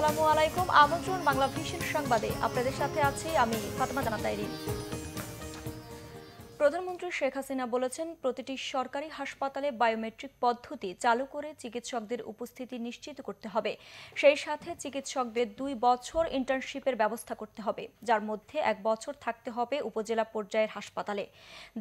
আসসালামু আলাইকুম। আমন্ত্রণ বাংলা ভিশন সংবাদে আপনাদের সাথে আছি আমি ফাতেমা জান্নাত আইরিন। প্রধানমন্ত্রী শেখ হাসিনা বলেছেন, প্রতিটি সরকারি হাসপাতালে বায়োমেট্রিক পদ্ধতি চালু করে চিকিৎসকদের উপস্থিতি নিশ্চিত করতে হবে। সেই সাথে চিকিৎসকদের 2 বছর ইন্টার্নশিপের ব্যবস্থা করতে হবে, যার মধ্যে 1 বছর থাকতে হবে উপজেলা পর্যায়ের হাসপাতালে।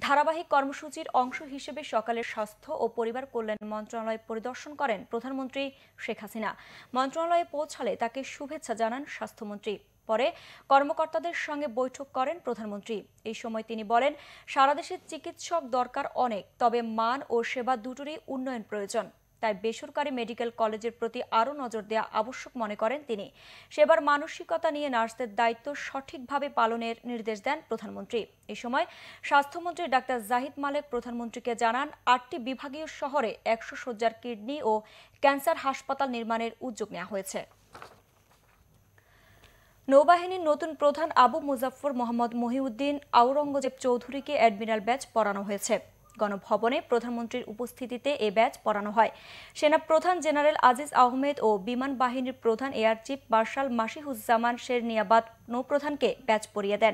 ধারাবাহিক কর্মসূচির অংশ হিসেবে সকালে স্বাস্থ্য ও পরিবার কল্যাণ মন্ত্রণালয় পরিদর্শন করেন প্রধানমন্ত্রী শেখ হাসিনা। মন্ত্রণালয়ে পৌঁছালে তাকে শুভেচ্ছা জানান স্বাস্থ্যমন্ত্রী। পরে কর্মকর্তাদের সঙ্গে বৈঠক করেন প্রধানমন্ত্রী। এই সময় তিনি বলেন, সারা দেশে চিকিৎসক দরকার অনেক, তবে মান ও সেবা দুটোরই উন্নয়ন প্রয়োজন। তাই বেসরকারি মেডিকেল কলেজের প্রতি আরও নজর দেওয়া আবশ্যক মনে করেন তিনি। সেবার মানসিকতা নিয়ে নার্সদের দায়িত্ব সঠিকভাবে পালনের নির্দেশ দেন প্রধানমন্ত্রী। এই সময় স্বাস্থ্যমন্ত্রী ডাক্তার জাহিদ মালেক প্রধানমন্ত্রীকে জানান, 8টি বিভাগীয় শহরে 100 শয্যার কিডনি ও ক্যান্সার হাসপাতাল নির্মাণের উদ্যোগ নেওয়া হয়েছে। নৌবাহিনীর নতুন প্রধান আবু মুজাফফর মোহাম্মদ মহিউদ্দিন আওরঙ্গজেব চৌধুরীকে অ্যাডমিরাল ব্যাজ পরানো হয়েছে। গণভবনে প্রধানমন্ত্রীর উপস্থিতিতে এ ব্যাজ পরানো হয়। সেনা প্রধান জেনারেল আজিজ আহমেদ ও বিমান বাহিনীর প্রধান air chief marshal Masihuzzaman Serniabat নৌপ্রধানকে ব্যাজ পরিয়ে দেন।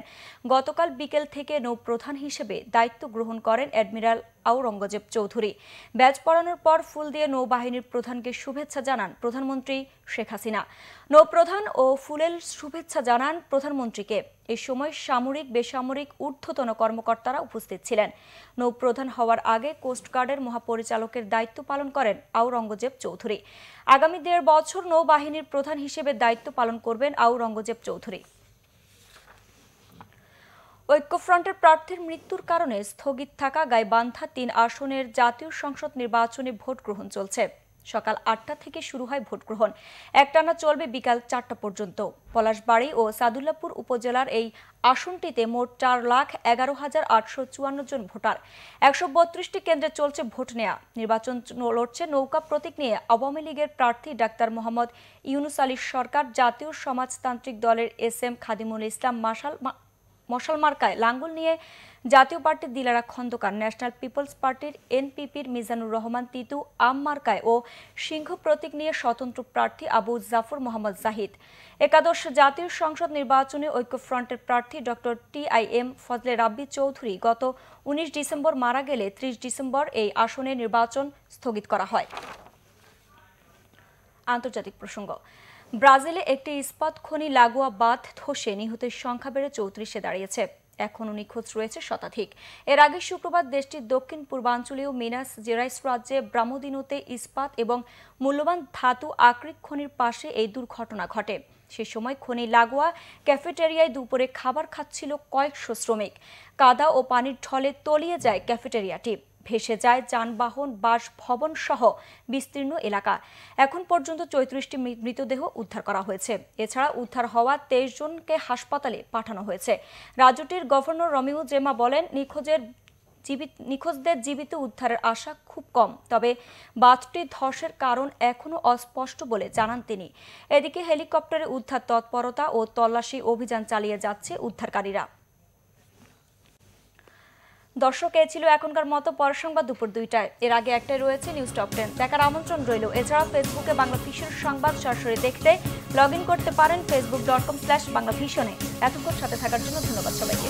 গতকাল বিকেল থেকে নৌপ্রধান হিসেবে দায়িত্ব গ্রহণ করেন অ্যাডমিরাল আওরঙ্গজেব চৌধুরী। ব্যাজ পরানোর পর ফুল দিয়ে নৌবাহিনীর প্রধানকে শুভেচ্ছা জানান প্রধানমন্ত্রী শেখ হাসিনা। নৌপ্রধান ও ফুলের শুভেচ্ছা জানান প্রধানমন্ত্রীকে। এ সময় সামরিক বেসামরিক ঊর্ধ্বতন কর্মকর্তারা উপস্থিত ছিলেন। নৌপ্রধান হওয়ার আগে কোস্টগার্ডের মহাপরিচালকের দায়িত্ব পালন করেন আওরঙ্গজেব চৌধুরী। আগামী 1.5 বছর নৌবাহিনীর প্রধান হিসেবে দায়িত্ব পালন করবেন আওরঙ্গজেব চৌধুরী। ঐক্যফ্রন্টের প্রার্থীর মৃত্যুর কারণে স্থগিত থাকা গাইবান্ধা 3 আসনের জাতীয় সংসদ নির্বাচনে ভোট গ্রহণ চলছে। সকাল 8টা থেকে শুরু হয় ভোট গ্রহণ। একটানা চলবে বিকাল 4টা পর্যন্ত। পলাশবাড়ী ও সাদুল্লাপুর উপজেলার এই আসনটিতে মোট 4,11,854 জন ভোটার। 132টি কেন্দ্রে চলছে ভোট নেওয়া। নির্বাচন লড়ছে নৌকা প্রতীক নিয়ে আওয়ামী লীগের প্রার্থী ডাক্তার মোহাম্মদ ইউনুস আলী সরকার, জাতীয় সমাজতান্ত্রিক দলের SM খাদিমুল ইসলাম মশাল মার্কায় লাঙ্গল নিয়ে জাতীয় পার্টির দিলারা খন্দকার, ন্যাশনাল পিপলস পার্টির NPPর মিজানুর রহমান তিতু আম মার্কায় ও সিংহ প্রতীক নিয়ে স্বতন্ত্র প্রার্থী আবু জাফর মোহাম্মদ জাহিদ। একাদশ জাতীয় সংসদ নির্বাচনে ঐক্যফ্রন্টের প্রার্থী ডক্টর TIM ফজলে রাব্বি চৌধুরী গত 19 ডিসেম্বর মারা গেলে 30 ডিসেম্বর এই আসনে নির্বাচন স্থগিত করা হয়। আন্তর্জাতিক প্রসঙ্গ। ব্রাজিলে একটি ইস্পাত খনি লাগোয়া বাঁধ ধসে নিহতের সংখ্যা বেড়ে 34-এ দাঁড়িয়েছে। এখনও নিখোঁজ রয়েছে শতাধিক। এর আগে শুক্রবার দেশটির দক্ষিণ পূর্বাঞ্চলীয় মিনাস জেরাইস রাজ্যে ব্রামোদিনোতে ইস্পাত এবং মূল্যবান ধাতু আকরিক খনির পাশে এই দুর্ঘটনা ঘটে। সে সময় খনি লাগোয়া ক্যাফেটেরিয়ায় দুপুরে খাবার খাচ্ছিল কয়েকশো শ্রমিক। কাদা ও পানির ঢলে তলিয়ে যায় ক্যাফেটেরিয়াটি। ভেসে যায় যানবাহন, বাসভবন সহ বিস্তীর্ণ এলাকা। এখন পর্যন্ত 34টি মৃতদেহ উদ্ধার করা হয়েছে। এছাড়া উদ্ধার হওয়া 23 জনকে হাসপাতালে পাঠানো হয়েছে। রাজ্যটির গভর্নর রমিউ জেমা বলেন, নিখোঁজদের জীবিত উদ্ধারের আশা খুব কম, তবে বাঁধটি ধসের কারণ এখনও অস্পষ্ট বলে জানান তিনি। এদিকে হেলিকপ্টারে উদ্ধার তৎপরতা ও তল্লাশি অভিযান চালিয়ে যাচ্ছে উদ্ধারকারীরা। দর্শক, এ ছিল এখনকার মতো। পরের সংবাদ দুপুর 2টায়। এর আগে একটাই রয়েছে নিউজ টপ 10। দেখার আমন্ত্রণ রইল। এছাড়া ফেসবুকে বাংলা ভিশন সংবাদ সরাসরি দেখতে লগ ইন করতে পারেন facebook.com/বাংলাভিশনে। এতক্ষণ সাথে থাকার জন্য ধন্যবাদ সবাইকে।